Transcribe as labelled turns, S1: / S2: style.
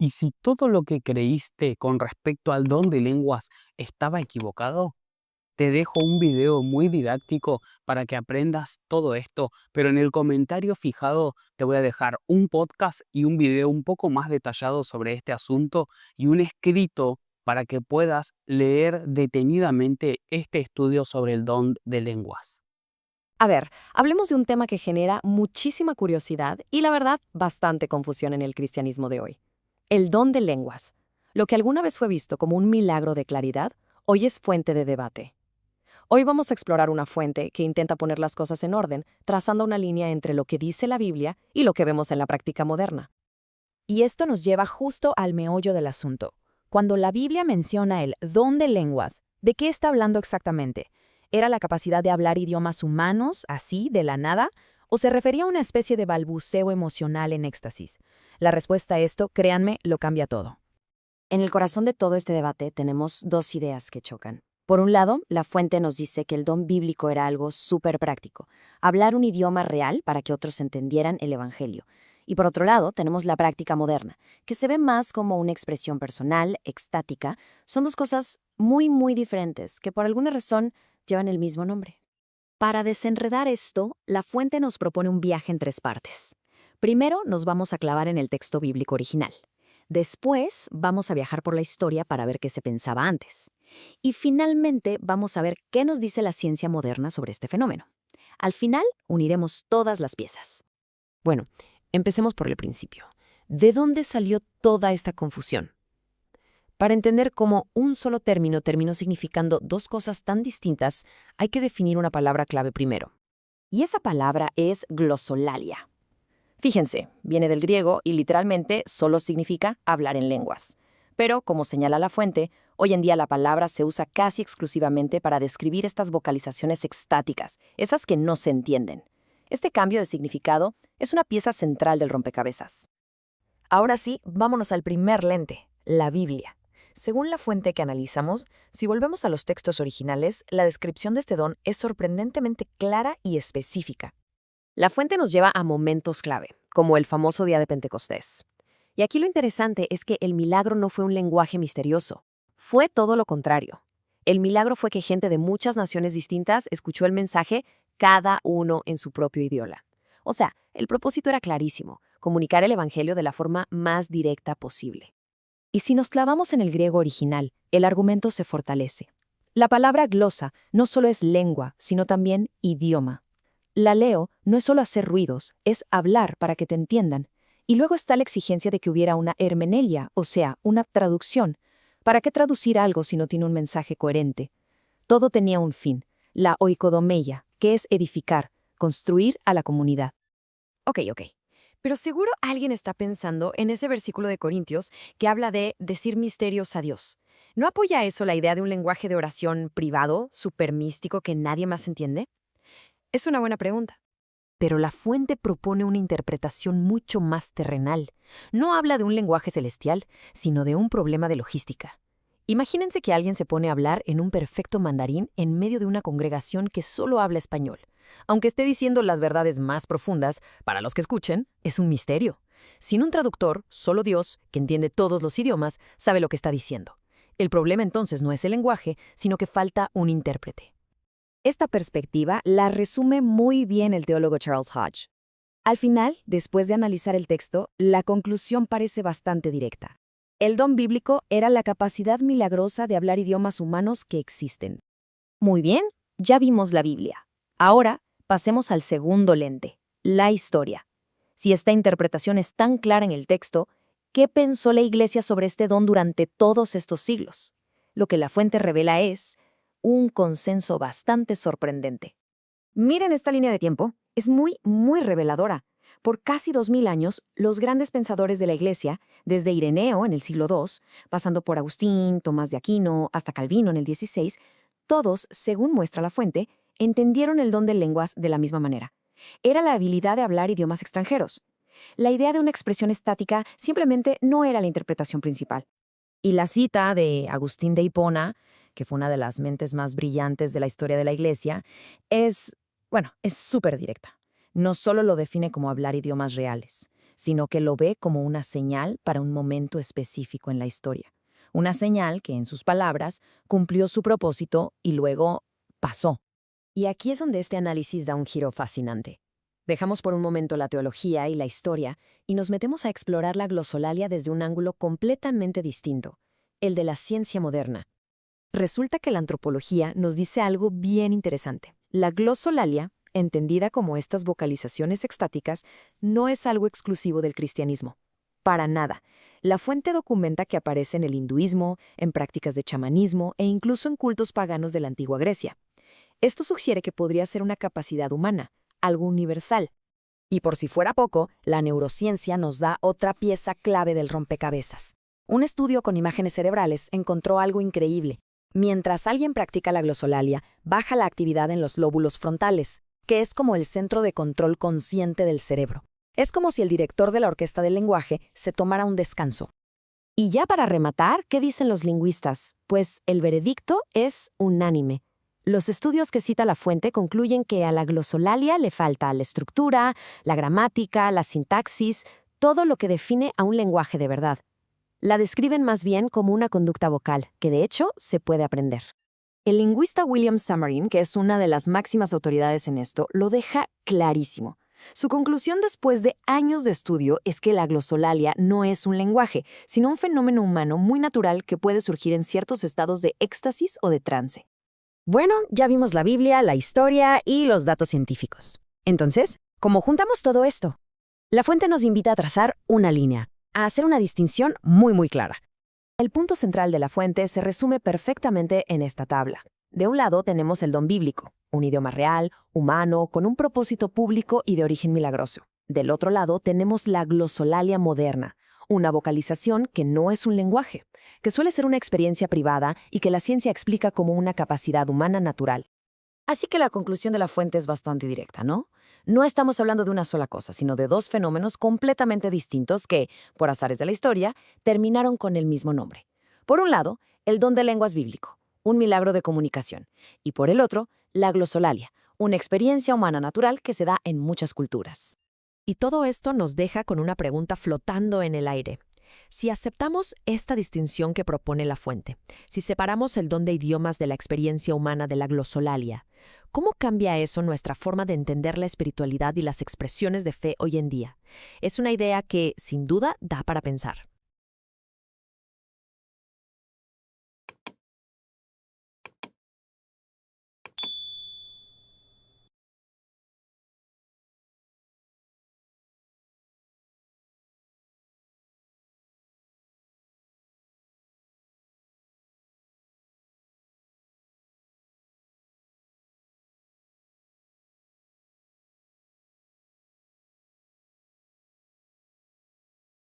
S1: ¿Y si todo lo que creíste con respecto al don de lenguas estaba equivocado? Te dejo un video muy didáctico para que aprendas todo esto, pero en el comentario fijado te voy a dejar un podcast y un video un poco más detallado sobre este asunto y un escrito para que puedas leer detenidamente este estudio sobre el don de lenguas.
S2: A ver, hablemos de un tema que genera muchísima curiosidad y, la verdad, bastante confusión en el cristianismo de hoy. El don de lenguas. Lo que alguna vez fue visto como un milagro de claridad, hoy es fuente de debate. Hoy vamos a explorar una fuente que intenta poner las cosas en orden, trazando una línea entre lo que dice la Biblia y lo que vemos en la práctica moderna.
S3: Y esto nos lleva justo al meollo del asunto. Cuando la Biblia menciona el don de lenguas, ¿de qué está hablando exactamente? ¿Era la capacidad de hablar idiomas humanos, así, de la nada? ¿O se refería a una especie de balbuceo emocional en éxtasis? La respuesta a esto, créanme, lo cambia todo.
S2: En el corazón de todo este debate tenemos dos ideas que chocan. Por un lado, la fuente nos dice que el don bíblico era algo súper práctico, hablar un idioma real para que otros entendieran el Evangelio. Y por otro lado, tenemos la práctica moderna, que se ve más como una expresión personal, extática. Son dos cosas muy diferentes, que por alguna razón llevan el mismo nombre.
S3: Para desenredar esto, la fuente nos propone un viaje en tres partes. Primero, nos vamos a clavar en el texto bíblico original. Después, vamos a viajar por la historia para ver qué se pensaba antes. Y finalmente, vamos a ver qué nos dice la ciencia moderna sobre este fenómeno. Al final, uniremos todas las piezas.
S2: Bueno, empecemos por el principio. ¿De dónde salió toda esta confusión? Para entender cómo un solo término terminó significando dos cosas tan distintas, hay que definir una palabra clave primero. Y esa palabra es glosolalia. Fíjense, viene del griego y literalmente solo significa hablar en lenguas. Pero, como señala la fuente, hoy en día la palabra se usa casi exclusivamente para describir estas vocalizaciones extáticas, esas que no se entienden. Este cambio de significado es una pieza central del rompecabezas. Ahora sí, vámonos al primer lente, la Biblia. Según la fuente que analizamos, si volvemos a los textos originales, la descripción de este don es sorprendentemente clara y específica. La fuente nos lleva a momentos clave, como el famoso día de Pentecostés. Y aquí lo interesante es que el milagro no fue un lenguaje misterioso, fue todo lo contrario. El milagro fue que gente de muchas naciones distintas escuchó el mensaje, cada uno en su propio idioma. O sea, el propósito era clarísimo, comunicar el evangelio de la forma más directa posible. Y si nos clavamos en el griego original, el argumento se fortalece. La palabra glosa no solo es lengua, sino también idioma. La leo no es solo hacer ruidos, es hablar para que te entiendan. Y luego está la exigencia de que hubiera una hermeneia, o sea, una traducción. ¿Para qué traducir algo si no tiene un mensaje coherente? Todo tenía un fin, la oikodomeia, que es edificar, construir a la comunidad. Ok. Pero seguro alguien está pensando en ese versículo de Corintios que habla de decir misterios a Dios. ¿No apoya eso la idea de un lenguaje de oración privado, súper místico que nadie más entiende? Es una buena pregunta. Pero la fuente propone una interpretación mucho más terrenal. No habla de un lenguaje celestial, sino de un problema de logística. Imagínense que alguien se pone a hablar en un perfecto mandarín en medio de una congregación que solo habla español. Aunque esté diciendo las verdades más profundas, para los que escuchen, es un misterio. Sin un traductor, solo Dios, que entiende todos los idiomas, sabe lo que está diciendo. El problema entonces no es el lenguaje, sino que falta un intérprete. Esta perspectiva la resume muy bien el teólogo Charles Hodge. Al final, después de analizar el texto, la conclusión parece bastante directa. El don bíblico era la capacidad milagrosa de hablar idiomas humanos que existen. Muy bien, ya vimos la Biblia. Ahora, pasemos al segundo lente, la historia. Si esta interpretación es tan clara en el texto, ¿qué pensó la Iglesia sobre este don durante todos estos siglos? Lo que la fuente revela es un consenso bastante sorprendente. Miren esta línea de tiempo, es muy reveladora. Por casi 2000 años, los grandes pensadores de la Iglesia, desde Ireneo en el siglo II, pasando por Agustín, Tomás de Aquino, hasta Calvino en el XVI, todos, según muestra la fuente, entendieron el don de lenguas de la misma manera. Era la habilidad de hablar idiomas extranjeros. La idea de una expresión estática simplemente no era la interpretación principal. Y la cita de Agustín de Hipona, que fue una de las mentes más brillantes de la historia de la Iglesia, es súper directa. No solo lo define como hablar idiomas reales,
S3: sino que lo ve como una señal para un momento específico en la historia. Una señal que, en sus palabras, cumplió su propósito y luego pasó. Y aquí es donde este análisis da un giro fascinante. Dejamos por un momento la teología y la historia y nos metemos a explorar la glosolalia desde un ángulo completamente distinto, el de la ciencia moderna. Resulta que la antropología nos dice algo bien interesante. La glosolalia, entendida como estas vocalizaciones extáticas, no es algo exclusivo del cristianismo. Para nada. La fuente documenta que aparece en el hinduismo, en prácticas de chamanismo e incluso en cultos paganos de la antigua Grecia. Esto sugiere que podría ser una capacidad humana, algo universal. Y por si fuera poco, la neurociencia nos da otra pieza clave del rompecabezas. Un estudio con imágenes cerebrales encontró algo increíble. Mientras alguien practica la glosolalia, baja la actividad en los lóbulos frontales, que es como el centro de control consciente del cerebro. Es como si el director de la orquesta del lenguaje se tomara un descanso. Y ya para rematar, ¿qué dicen los lingüistas? Pues el veredicto es unánime. Los estudios que cita la fuente concluyen que a la glosolalia le falta la estructura, la gramática, la sintaxis, todo lo que define a un lenguaje de verdad. La describen más bien como una conducta vocal, que de hecho se puede aprender. El lingüista William Samarin, que es una de las máximas autoridades en esto, lo deja clarísimo. Su conclusión después de años de estudio es que la glosolalia no es un lenguaje, sino un fenómeno humano muy natural que puede surgir en ciertos estados de éxtasis o de trance. Bueno, ya vimos la Biblia, la historia y los datos científicos. Entonces, ¿cómo juntamos todo esto? La fuente nos invita a trazar una línea, a hacer una distinción muy clara. El punto central de la fuente se resume perfectamente en esta tabla. De un lado tenemos el don bíblico, un idioma real, humano, con un propósito público y de origen milagroso. Del otro lado tenemos la glosolalia moderna, una vocalización que no es un lenguaje, que suele ser una experiencia privada y que la ciencia explica como una capacidad humana natural. Así que la conclusión de la fuente es bastante directa, ¿no? No estamos hablando de una sola cosa, sino de dos fenómenos completamente distintos que, por azares de la historia, terminaron con el mismo nombre. Por un lado, el don de lenguas bíblico, un milagro de comunicación, y por el otro, la glosolalia, una experiencia humana natural que se da en muchas culturas. Y todo esto nos deja con una pregunta flotando en el aire. Si aceptamos esta distinción que propone la fuente, si separamos el don de idiomas de la experiencia humana de la glosolalia, ¿cómo cambia eso nuestra forma de entender la espiritualidad y las expresiones de fe hoy en día? Es una idea que, sin duda, da para pensar.